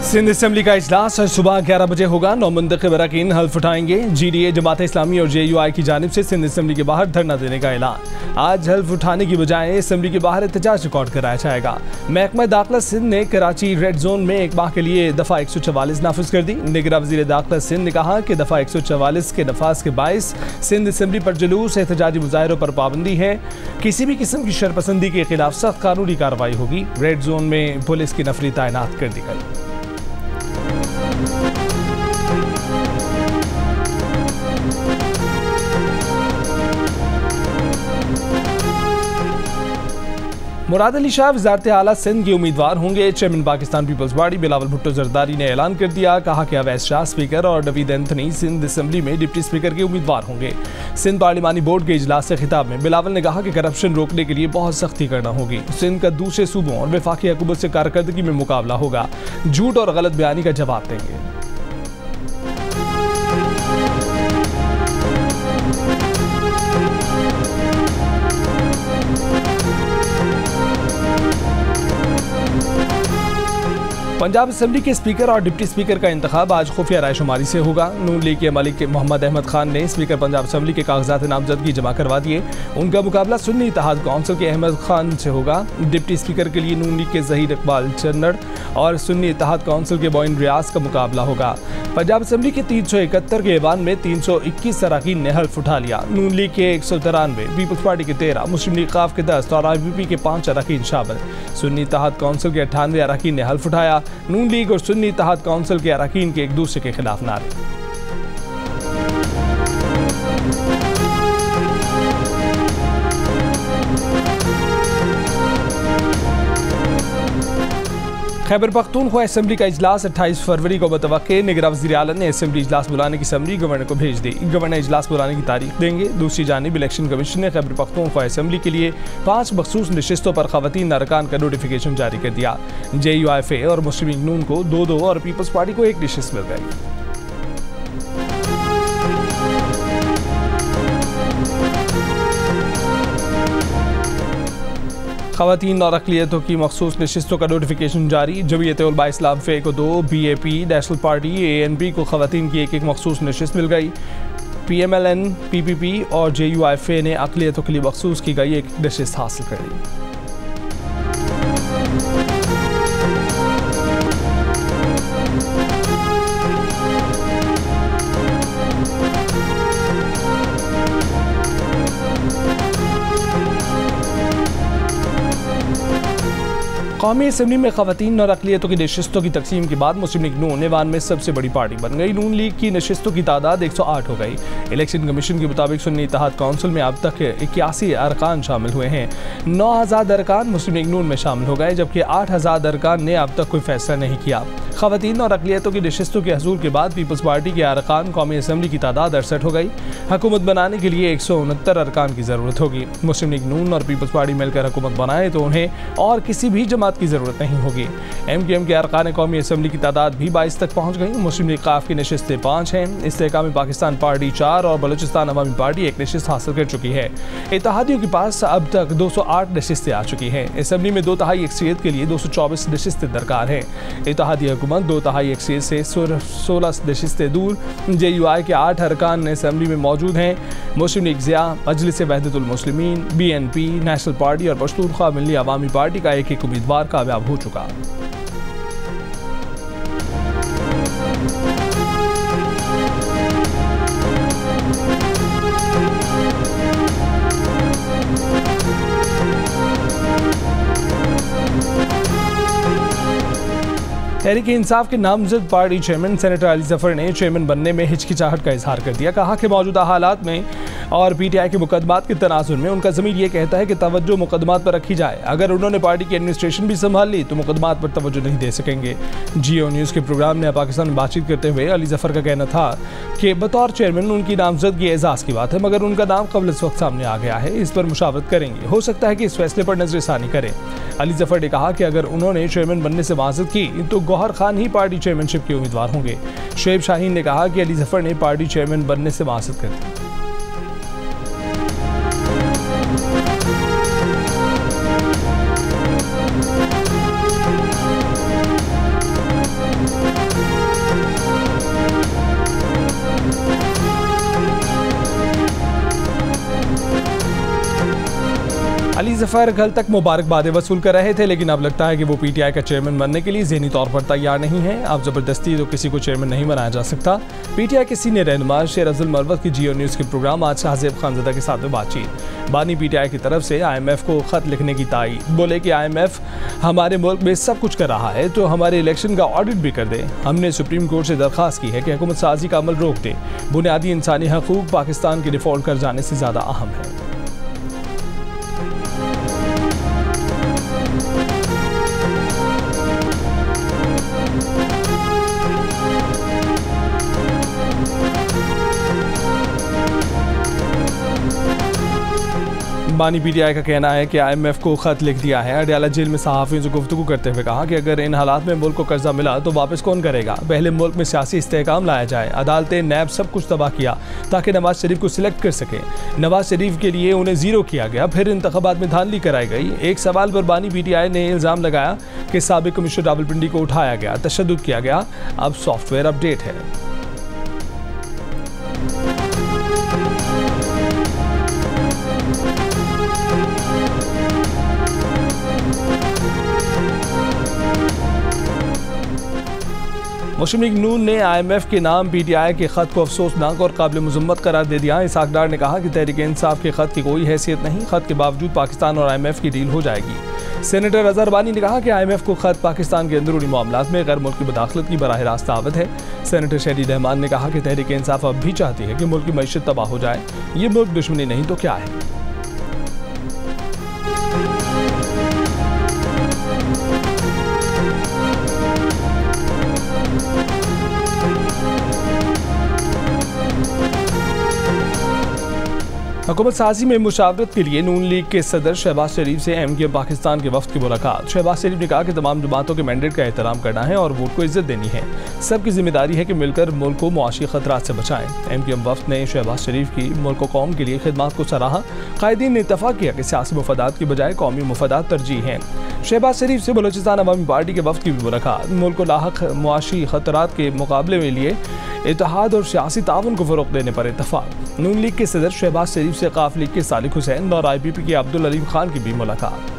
Sindh assembly का इजलास आज सुबह 11 बजे होगा। 9 मुंतखब अरकान हल्फ उठाएंगे। GDA, जमात इस्लामी और JUI की जानिब से सिंध असेंबली के बाहर धरना देने का ऐलान। आज हल्फ उठाने की बजाय असेंबली के बाहर एहतजाज रिकॉर्ड कराया जाएगा। महकमा दाखिला सिंध ने कराची रेड जोन में एक माह के लिए दफ़ा 144 नाफिज कर दी। निगरां वज़ीर दाखिला सिंध ने कहा कि दफ़ा 144 के नफाज के बायस सिंध असेंबली पर जुलूस, एहतजाजी मुजाहिरों पर पाबंदी है। किसी भी किस्म की शरपसंदी के खिलाफ सख्त कानूनी कार्रवाई होगी। रेड जोन में पुलिस की नफरी तैनात कर दी गई। मुराद अली शाह वज़ारत आला सिंध के उम्मीदवार होंगे। Chairman Pakistan peoples party Bilawal Bhutto Zardari ने ऐलान कर दिया। कहा कि अवैस शाह स्पीकर और नवीद एंथनी सिंध असेंबली में डिप्टी स्पीकर के उम्मीदवार होंगे। सिंध पार्लिमानी बोर्ड के इजलास से खिताब में बिलावल ने कहा कि करप्शन रोकने के लिए बहुत सख्ती करना होगी। सिंध का दूसरे सूबों और वफाकी हुकूमत से कारकर्दगी में मुकाबला होगा। झूठ और गलत बयानी का जवाब देंगे। पंजाब असेंबली के स्पीकर और डिप्टी स्पीकर का इंतखाब आज खुफिया रायशुमारी से होगा। नून लीग के मलिक मोहम्मद अहमद खान ने स्पीकर पंजाब असेंबली के कागजात नामजदगी जमा करवा दिए। उनका मुकाबला सुन्नी इत्तेहाद कौंसिल के अहमद खान से होगा। डिप्टी स्पीकर के लिए नून लीग के ज़हीर इकबाल चन्नड़ और सुन्नी इत्तेहाद कौंसिल के मोइन रियाज का मुकाबला होगा। पंजाब असेंबली के 371 के ऐवान में 321 अरकान ने हल्फ उठा लिया। नून लीग के 193, पीपल्स पार्टी के 13, मुस्लिम लीग काफ के 10 और IPP के 5 अरकान शामिल। सुन्नी इत्तेहाद कौंसिल के 98 अरकान ने हल्फ उठाया। नून लीग और सुन्नी इत्तेहाद कौंसिल के अरकान के एक दूसरे के खिलाफ नारे। खैबर पख्तूनख्वा असेंबली का इजलास 28 फरवरी को मुतवक्के। निगरां वज़ीर आला ने असेंबली इजलास बुलाने की समरी गवर्नर को भेज दी। गवर्नर इजलास बुलाने की तारीख देंगे। दूसरी जानिब इलेक्शन कमीशन ने खैबर पख्तूनख्वा असेंबली के लिए 5 मखसूस नशिस्तों पर खवातीन अरकान का नोटिफिकेशन जारी कर दिया। JUI और मुस्लिम लीग नून को 2-2 और पीपल्स पार्टी को 1 नशिस्त मिल गई। ख़वातीन और अक़लियतों की मखसूस नशिस्तों का नोटिफिकेशन जारी। जमीयत उलमा इस्लाम फ़े को 2, BAP, नेशनल पार्टी, ANP को ख़वातीन की एक मखसूस नशिस्त मिल गई। PMLN, PPP और JUI ने अक़लियतों के लिए मखसूस की गई 1 नशिस्त हासिल कर ली। कौमी असेंबली में ख़वातीन और अक़लियतों की नशिस्तों की तकसीम के बाद मुस्लिम लीग नून ऐवान में सबसे बड़ी पार्टी बन गई। नून लीग की नशिस्तों की तादाद 108 हो गई। इलेक्शन कमीशन के मुताबिक सुन्नी इत्तेहाद कौंसिल में अब तक 81 अरकान शामिल हुए हैं। 9000 अरकान मुस्लिम लीग नून में शामिल हो गए, जबकि 8000 अरकान ने अब तक कोई फैसला नहीं किया। ख़वातीन और अक़लियतों की नशिस्तों के हसूल के बाद पीपल्स पार्टी के अरकान कौमी असेंबली की तादाद 68 हो गई। हुकूमत बनाने के लिए 169 अरकान की ज़रूरत होगी। मुस्लिम लीग नून और पीपल्स पार्टी मिलकर हुकूमत बनाए तो उन्हें और किसी भी जमात की ज़रूरत नहीं होगी। MKM के अरकान कौमी असेंबली की तादाद भी 22 तक पहुँच गई। मुस्लिम लीग काफ की नशिस्तें 5 हैं। इस्तेहकामी पाकिस्तान पार्टी 4 और बलूचिस्तान अवामी पार्टी 1 नशिस्त हासिल कर चुकी है। इत्तेहादियों के पास अब तक 208 नशिस्तें आ चुकी हैं। असेंबली में 2/3 अक्सरियत के लिए 224 नशिस्तें दरकार हैं। इत्तेहादी हुकूमत 2/3 अक्सरियत से 16 नशिस्तें दूर। JUI के 8 अरकान असेंबली में मौजूद हैं। मुस्लिम लीग ज़िया, मजलिस वहदतुल मुस्लिमीन, BNP, नेशनल पार्टी और पश्तूनख्वा मिल्ली अवामी पार्टी का एक उम्मीदवार कामयाब हो चुका। तहरीक इंसाफ के नामजद party chairman senator Ali Zafar ने चेयरमैन बनने में हिचकिचाहट का इजहार कर दिया। कहा कि मौजूदा हालात में और PTI के मुकदमात के तनाजुर में उनका ज़मीर यह कहता है कि तवज्जो मुकदमात पर रखी जाए। अगर उन्होंने पार्टी की एडमिनिस्ट्रेशन भी संभाल ली तो मुकदमात पर तवज्जो नहीं दे सकेंगे। GO न्यूज़ के प्रोग्राम ने पाकिस्तान में बातचीत करते हुए अली जफर का कहना था कि बतौर चेयरमैन उनकी नामजदगी एजाज़ की बात है, मगर उनका नाम कबल इस वक्त सामने आ गया है। इस पर मुशावरत करेंगे। हो सकता है कि इस फैसले पर नजरसानी करें। अली जफर ने कहा कि अगर उन्होंने चेयरमैन बनने से माजद की तो गौहर खान ही पार्टी चेयरमैनशिप के उम्मीदवार होंगे। शुएब शाहीन ने कहा कि अली जफर ने पार्टी चेयरमैन बनने से माजद कर दी। जफर कल तक मुबारकबादें वसूल कर रहे थे, लेकिन अब लगता है कि वो पीटीआई का चेयरमैन बनने के लिए ज़हनी तौर पर तैयार नहीं है। अब ज़बरदस्ती तो किसी को चेयरमैन नहीं बनाया जा सकता। पीटीआई के सीनियर रहनुमा शेर अफजल मरवत की जियो न्यूज़ के प्रोग्राम आज शाहजेब खानज़दा के साथ में बातचीत। बानी पीटीआई की तरफ से IMF को खत लिखने की तायीद, बोले कि IMF हमारे मुल्क में सब कुछ कर रहा है तो हमारे इलेक्शन का ऑडिट भी कर दे। हमने सुप्रीम कोर्ट से दरख्वास्त की है कि हुकूमत साजी का अमल रोक दे। बुनियादी इंसानी हकूक पाकिस्तान के डिफॉल्ट कर जाने से ज़्यादा अहम है। बानी पीटीआई का कहना है कि IMF को खत लिख दिया है। अडयाला जेल में सहाफ़ियों से गुफ्तगू करते हुए कहा कि अगर इन हालात में मुल्क को कर्जा मिला तो वापस कौन करेगा। पहले मुल्क में सियासी इस्तेहकाम लाया जाए। अदालतें नैब सब कुछ तबाह किया ताकि नवाज शरीफ को सिलेक्ट कर सके। नवाज शरीफ के लिए उन्हें ज़ीरो किया गया, फिर इंतखाबात में धांधली कराई गई। एक सवाल पर बानी पीटीआई ने इल्ज़ाम लगाया कि साबिक कमिश्नर रावलपिंडी को उठाया गया, तशद्दुद किया गया। अब सॉफ्टवेयर अपडेट है। मुस्लिम लीग नून ने IMF के नाम पीटीआई के खत को अफसोसनाक और काबिल मजम्मत करार दे दिया। इसहाक डार ने कहा कि तहरीक इंसाफ के खत की कोई हैसियत नहीं, खत के बावजूद पाकिस्तान और IMF की डील हो जाएगी। सेनेटर अजहर बानी ने कहा कि IMF को खत पाकिस्तान के अंदरूनी मामलात में गैर मुल्की मदाखलत की बराह रास्त दावत है। सेनेटर शहरी रहमान ने कहा कि तहरीक इंसाफ अब भी चाहती है कि मुल्क की मईशत तबाह हो जाए। ये मुल्क दुश्मनी नहीं तो क्या है। हुकूमत साजी में मुशावरत के लिए नून लीग के सदर शहबाज शरीफ से MKM पाकिस्तान के वफ्द की मुलाकात। शहबाज शरीफ ने कहा कि तमाम जमातों के मैंडेट का एहतराम करना है और वोट को इज्जत देनी है। सबकी जिम्मेदारी है कि मिलकर मुल्क को मुआशी खतरात से बचाएं। MKM वफ्द ने शहबाज शरीफ की मुल्क व कौम के लिए खिदमात को सराहा। कायदीन ने इत्तफाक किया कि सियासी मुफादात की बजाय कौमी मुफादात तरजीह हैं। शहबाज शरीफ से बलोचिस्तान अवामी पार्टी के वफ्द की भी मुलाकात। मुल्क को लाहक मुआशी खतरात के मुकाबले में लिए इत्तेहाद और सियासी ताउन को फ़रोग़ देने पर इत्तफाक। नून लीग के सदर शहबाज शरीफ से काफ लीग के सालिक हुसैन और IPP के अब्दुल अलीम खान की भी मुलाकात।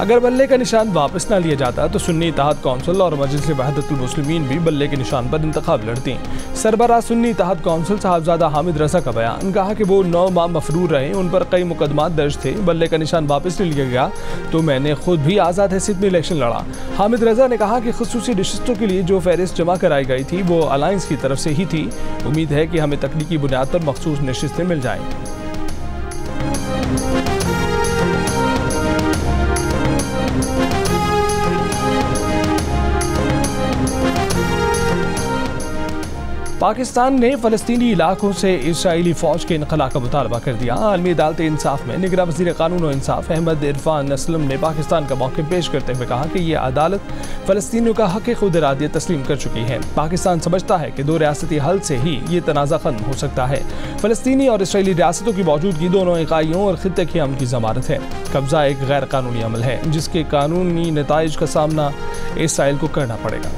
अगर बल्ले का निशान वापस ना लिया जाता तो सुन्नी इत्तेहाद कौंसिल और मजलिस वहदतुल मुस्लिमीन भी बल्ले के निशान पर इंतखाब लड़ती। सरबराह सुन्नी इत्तेहाद कौंसिल साहबजादा हामिद रजा का बयान, कहा कि वो 9 माह मफरूर रहे, उन पर कई मुकदमात दर्ज थे। बल्ले का निशान वापस ले लिया गया तो मैंने खुद भी आज़ाद हैसियत में इलेक्शन लड़ा। हामिद रजा ने कहा कि खुसूसी नशिस्तों के लिए जो फहरिस्त जमा कराई गई थी वो अलायंस की तरफ से ही थी। उम्मीद है कि हमें तकनीकी बुनियाद पर मखसूस नशिस्तें मिल जाएंगी। पाकिस्तान ने फ़लस्तीनी इलाकों से इसराइली फ़ौज के इनखला का मुतालबा कर दिया। आलमी अदालत इंसाफ में निगरान वज़ीर क़ानून और इंसाफ अहमद इरफान असलम ने पाकिस्तान का मौक़िफ़ पेश करते हुए कहा कि ये अदालत फ़लस्तीनियों का हक़ खुद इरादियत तस्लीम कर चुकी है। पाकिस्तान समझता है कि 2 रियासती हल से ही ये तनाज़ा ख़त्म हो सकता है। फ़लस्तीनी और इसराइली रियासतों की मौजूदगी दोनों इकाइयों और ख़ित्ते के अमन की ज़मानत है। कब्ज़ा एक गैर कानूनी अमल है जिसके कानूनी नताइज का सामना इसराइल को करना पड़ेगा।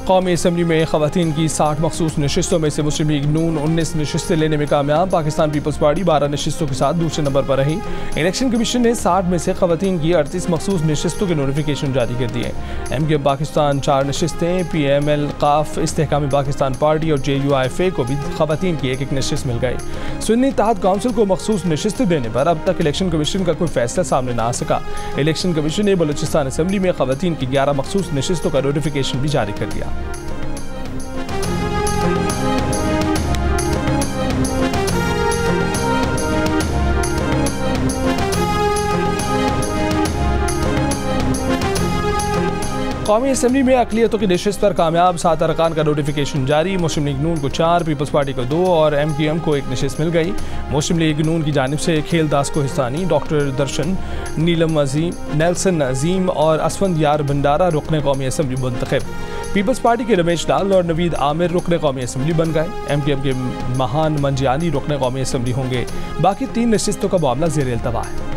कौमी असम्बली में ख़वातीन की 60 मखसूस नशिस्तों में से मुस्लिम लीग नून 19 नशिस्तें लेने में कामयाब। पाकिस्तान पीपल्स पार्टी 12 नशिस्तों के साथ दूसरे नंबर पर रही। इलेक्शन कमीशन ने 60 में से ख़वातीन की 38 मखसूस नशिस्तों के नोटिफिकेशन जारी कर दिए। MKM पाकिस्तान 4 नशिस्तें, PML काफ इस्तेहकाम पाकिस्तान पार्टी और JUIFA को भी ख़वातीन की एक नशिस्त मिल गई। सुन्नी इत्तेहाद काउंसिल को मखसूस नशिस्तें देने पर अब तक इलेक्शन कमीशन का कोई फैसला सामने न आ सका। इलेक्शन कमीशन ने बलूचिस्तान असम्बली में ख़वातीन की 11 मखसूस नशिस्तों का नोटिफिकेशन भी जारी कर दिया। कौमी असम्बली में अक़लियतों की नशिस्त पर कामयाब 7 अरकान का नोटिफिकेशन जारी। मुस्लिम लीग नून को 4, पीपल्स पार्टी को 2 और MKM को 1 नशिस्त मिल गई। मुस्लिम लीग नून की जानिब से खेलदास को हिस्सानी, डॉक्टर दर्शन, नीलम अजीम, नेल्सन अजीम और असफंद यार भंडारा रुकने कौमी असम्बली मुंतखब। पीपल्स पार्टी के रमेश लाल और नवीद आमिर रुकने कौमी असम्बली बन गए। एमकेएम के महान मंजियानी रुकने कौमी असम्बली होंगे। बाकी 3 नशिस्तों का मामला ज़ेर इल्तवा है।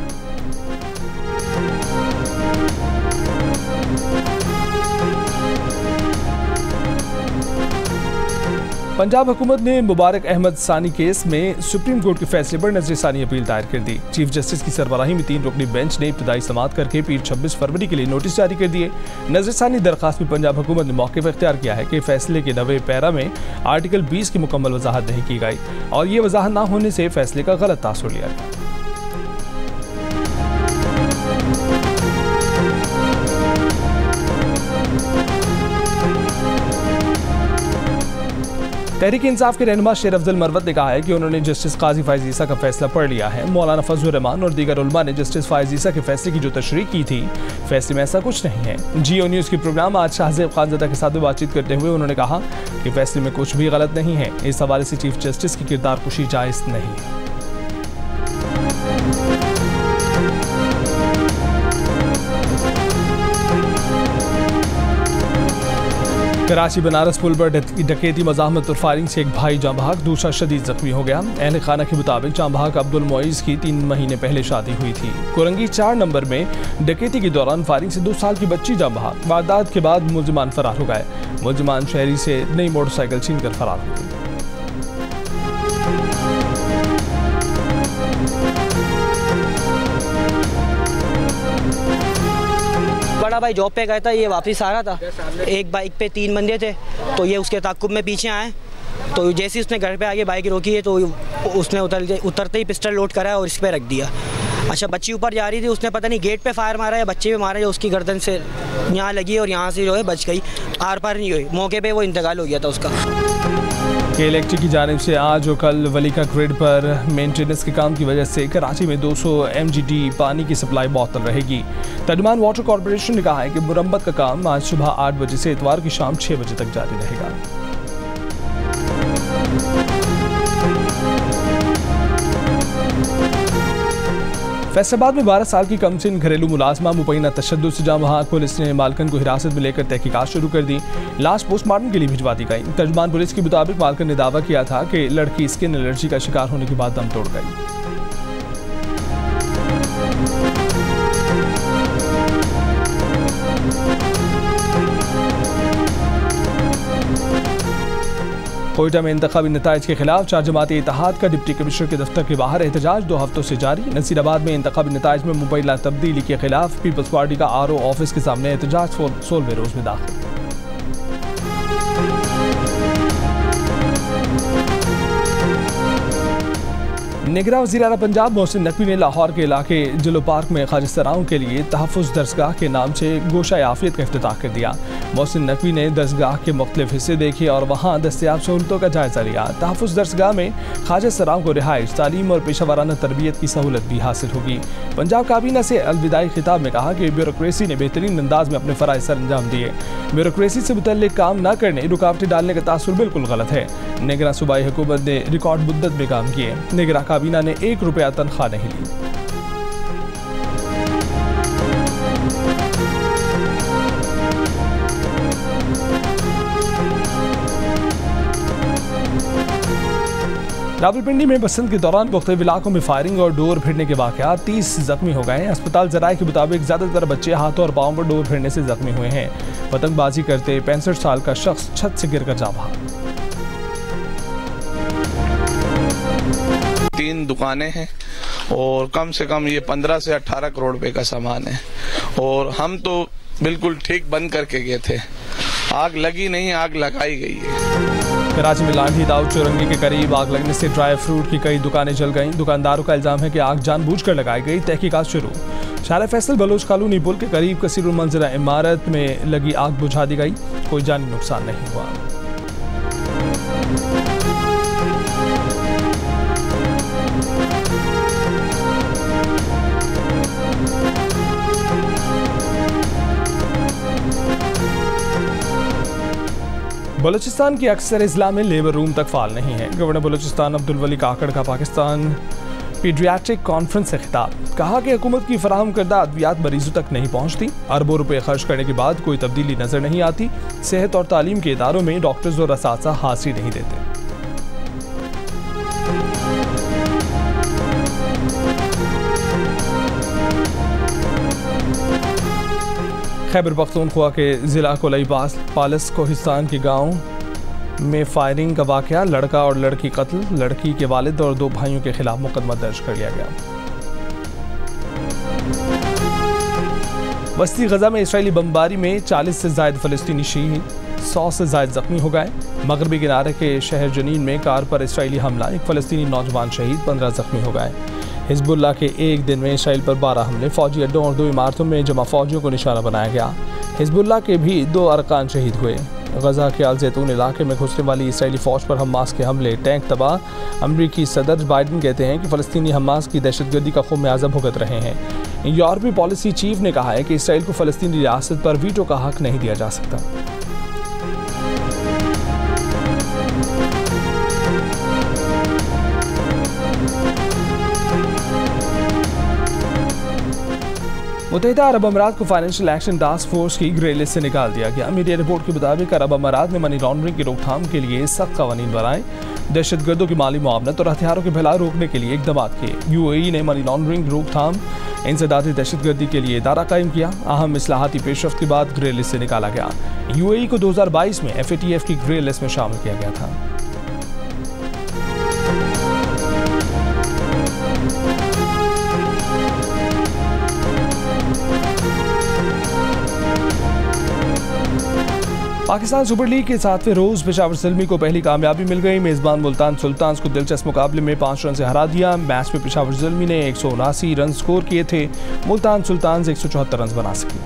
पंजाब हुकूमत ने मुबारक अहमद सानी केस में सुप्रीम कोर्ट के फैसले पर नजरसानी अपील दायर कर दी। चीफ जस्टिस की सरबराही में 3 रुकनी बेंच ने इब्तदाई समाअत करके पीर 26 फरवरी के लिए नोटिस जारी कर दिए। नजरसानी दरखास्त में पंजाब हुकूमत ने मौक़िफ़ इख्तियार किया है कि फैसले के 9वें पैरा में आर्टिकल 20 की मुकम्मल वजाहत नहीं की गई और ये वजाहत न होने से फैसले का गलत तासुर लिया गया। तहरीक इंसाफ के रहनुमा शेर अफजल मरवत ने कहा है कि उन्होंने जस्टिस काजी फायज़ ईसा का फैसला पढ़ लिया है। मौलाना फजलुर रहमान और दीगर उलमा ने जस्टिस फायज़ ईसा के फैसले की जो तशरीह की थी, फैसले में ऐसा कुछ नहीं है। जियो न्यूज़ के प्रोग्राम आज शाहज़ेब खानज़दा के साथ बातचीत करते हुए उन्होंने कहा कि फैसले में कुछ भी गलत नहीं है। इस हवाले से चीफ जस्टिस की किरदार कुशी जायज़ नहीं है। कराची बनारस पुल पर डकैती, मज़ाहमत और फायरिंग से एक भाई जाँ बहक, दूसरा शदीद जख्मी हो गया। अहल खाना के मुताबिक जाँ बहक अब्दुल मोइज़ की 3 महीने पहले शादी हुई थी। कोरंगी 4 नंबर में डकैती के दौरान फायरिंग से 2 साल की बच्ची जाँ बहक। वारदात के बाद मुलजिमान फरार हो गए। मुलजिमान शहरी से नई मोटरसाइकिल छीन कर फरार हो गए। बड़ा भाई जॉब पे गया था, ये वापस आ रहा था। एक बाइक पे 3 बंदे थे, तो ये उसके ताक़ुब में पीछे आए। तो जैसे उसने घर पे आके बाइक रोकी है, तो उसने उतरते ही पिस्टल लोड करा और इस पे रख दिया। अच्छा, बच्ची ऊपर जा रही थी, उसने पता नहीं गेट पे फायर मारा या बच्चे पे मारा, जो उसकी गर्दन से यहाँ लगी और यहाँ से जो है बच गई, आर पार नहीं हुई। मौके पे वो इंतकाल हो गया था उसका। इलेक्ट्रिक की जानिब से आज और कल वलीका ग्रिड पर मेंटेनेंस के काम की वजह से कराची में 200 MGD पानी की सप्लाई मुअत्तल रहेगी। तर्जुमान वाटर कॉरपोरेशन ने कहा है कि मुरम्मत का काम आज सुबह 8 बजे से इतवार की शाम 6 बजे तक जारी रहेगा। फैसलाबाद में 12 साल की कमसिन घरेलू मुलाजमा मुबैना तशद्दुद से जाँ बहक, पुलिस ने मालकन को हिरासत में लेकर तहकीकात शुरू कर दी। लाश पोस्टमार्टम के लिए भिजवा दी गई। तर्जुमान पुलिस के मुताबिक मालकन ने दावा किया था कि लड़की स्किन एलर्जी का शिकार होने के बाद दम तोड़ गई। कोयटा में इंतखाबी नताइज के खिलाफ 4 जमाती इत्तेहाद का डिप्टी कमिश्नर के दफ्तर के बाहर एहतजाज 2 हफ्तों से जारी। नसीराबाद में इंतखाबी नताइज में मुबैना तब्दीली के खिलाफ पीपल्स पार्टी का RO ऑफिस के सामने एहतजाज 16वें रोज में दाखिल। निगरान वज़ीर आला पंजाब मोहसिन नकवी ने लाहौर के इलाके जिलो पार्क में ख्वाजा सराओं के लिए तहफ़्फ़ुज़ दरसगाह के नाम से गोशा आफियत का इफ्तिताह कर दिया। मोहसिन नकवी ने दरसगाह के मुख्तलिफ हिस्से देखे और वहाँ दस्तयाब सहूलतों का जायज़ा लिया। तहफ़्फ़ुज़ दरसगाह में ख्वाजा सराओं को रिहाइश, तालीम और पेशा वाराना तरबियत की सहूलत भी हासिल होगी। पंजाब काबीना से अलविदाई खिताब में कहा कि ब्यूरोक्रेसी ने बेहतरीन अंदाज में अपने फ़राइज़ सर अंजाम दिए। ब्यूरोक्रेसी से मुतल्लिक काम न करने, रुकावटें डालने का तासुर बिल्कुल गलत है। निगरान सूबाई हुकूमत ने रिकॉर्ड मुद्दत में काम किए। निगरान काबीना ने 1 रुपया तनख्वाह नहीं ली। रावलपिंडी में बसंत के दौरान मुख्तलिफ इलाकों में फायरिंग और डोर भिड़ने के वाक़यात, 30 जख्मी हो गए हैं। अस्पताल ज़राए के मुताबिक ज़्यादातर बच्चे हाथों और पाँव पर डोर भिड़ने से जख्मी हुए हैं। पतंगबाजी करते 65 साल का शख्स छत से गिरकर जा बहा। 3 दुकानें हैं और कम से कम ये 15 से 18 करोड़ रुपए का सामान है और हम तो बिल्कुल ठीक बंद करके गए थे। आग लगी नहीं, आग लगाई गई है। कराची में लांठी दाऊद चौरंगी के करीब आग लगने से ड्राई फ्रूट की कई दुकानें जल गईं। दुकानदारों का इल्जाम है कि आग जानबूझकर लगाई गई। तहकीकात शुरू। शाला फैसल बलोच कॉलोनी पुल के करीब कसीरुल मंज़िला इमारत में लगी आग बुझा दी गई। कोई जानी नुकसान नहीं हुआ। बलूचिस्तान की अक्सर अजला में लेबर रूम तक फाल नहीं है। गवर्नर बलूचिस्तान अब्दुल वली काकड़ का पाकिस्तान पीडियाट्रिक कॉन्फ्रेंस से खिताब, कहा कि हुकूमत की फराहम करदा अद्वियात मरीजों तक नहीं पहुँचती, अरबों रुपए खर्च करने के बाद कोई तब्दीली नजर नहीं आती, सेहत और तालीम के इदारों में डॉक्टर्स और असातिज़ा हाजिरी नहीं देते। खैबर पख्तूनख्वा के ज़िला कोलई पालस कोहिस्तान के गांव में फायरिंग का वाक़या, लड़का और लड़की कत्ल, लड़की के वालिद और 2 भाइयों के खिलाफ मुकदमा दर्ज कर लिया गया। वस्ती गजा में इसराइली बमबारी में 40 से ज़ायद फ़लस्तीनी शहीद, 100 से ज़ायद ज़ख्मी हो गए। मगरबी किनारे के शहर जनीन में कार पर इसराइली हमला, 1 फ़लस्तीनी नौजवान शहीद, 15 ज़ख्मी हो गए। हिजबुल्लाह के एक दिन में इसराइल पर 12 हमले, फौजी अड्डों और 2 इमारतों में जमा फौजियों को निशाना बनाया गया। हिजबुल्लाह के भी 2 अरकान शहीद हुए। गजा के अल जैतून इलाके में घुसने वाली इसराइली फ़ौज पर हमास के हमले, टैंक तबाह। अमरीकी सदर बाइडन कहते हैं कि फ़लस्तीनी हमास की दहशतगर्दी का ख़ुमियाज़ा भुगत रहे हैं। यूरोपीय पॉलिसी चीफ ने कहा है कि इसराइल को फ़लस्तीनी रियासत पर वीटो का हक नहीं दिया जा सकता। मुत्तहिदा अरब अमारात को फाइनेंशियल एक्शन टास्क फोर्स की ग्रे लिस्ट से निकाल दिया गया। मीडिया रिपोर्ट के मुताबिक अरब अमारात ने मनी लॉन्ड्रिंग की रोकथाम के लिए सख्त कवानीन बनाए, दहशतगर्दों की माली मुआवनत और हथियारों के फैलाव रोकने के लिए इकदाम किए। UAE ने मनी लॉन्ड्रिंग रोकथाम, इंसदादी दहशतगर्दी के लिए इदारा कायम किया। अहम इस्लाहाती पेशरफ्त के बाद ग्रे लिस्ट से निकाला गया। UAE को 2022 में FATF की ग्रे लिस्ट में शामिल किया गया था। पाकिस्तान सुपर लीग के 7वें रोज पेशावर ज़ल्मी को पहली कामयाबी मिल गई। मेज़बान मुल्तान सुल्तान्स को दिलचस्प मुकाबले में 5 रन से हरा दिया। मैच में पेशावर ज़ल्मी ने 179 रन स्कोर किए थे, मुल्तान सुल्तान्स 174 रन बना सकी।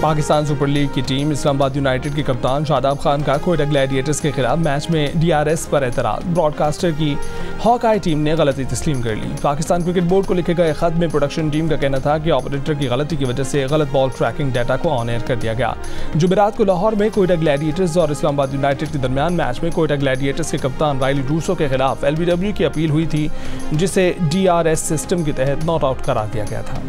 पाकिस्तान सुपर लीग की टीम इस्लामाबाद यूनाइटेड के कप्तान शादाब खान का कोयटा ग्लैडिएटर्स के खिलाफ मैच में DRS पर एतराज़, ब्रॉडकास्टर की हॉकआई टीम ने गलती तस्लीम कर ली। पाकिस्तान क्रिकेट बोर्ड को लिखे गए खत में प्रोडक्शन टीम का कहना था कि ऑपरेटर की गलती की वजह से गलत बॉल ट्रैकिंग डाटा को ऑन एयर कर दिया गया। जुमेरात को लाहौर में कोयटा ग्लैडिएटर्स और इस्लामाबाद यूनाइटेड के दरमियान मैच में कोयटा ग्लैडिएटर्स के कप्तान राइली रूसो के खिलाफ LBW की अपील हुई थी, जिसे DRS सिस्टम के तहत नॉट आउट करार दिया गया था।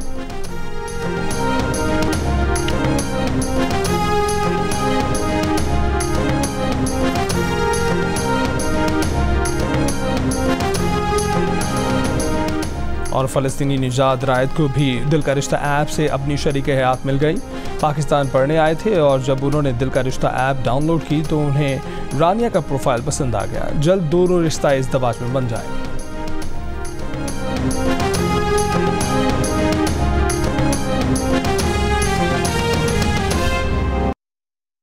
और फ़लस्तीनी निजात रायत को भी दिल का रिश्ता ऐप से अपनी शरीक हयात मिल गई। पाकिस्तान पढ़ने आए थे और जब उन्होंने दिल का रिश्ता ऐप डाउनलोड की तो उन्हें रानिया का प्रोफाइल पसंद आ गया। जल्द दोनों रिश्ता इज़्दवाज में बन जाए।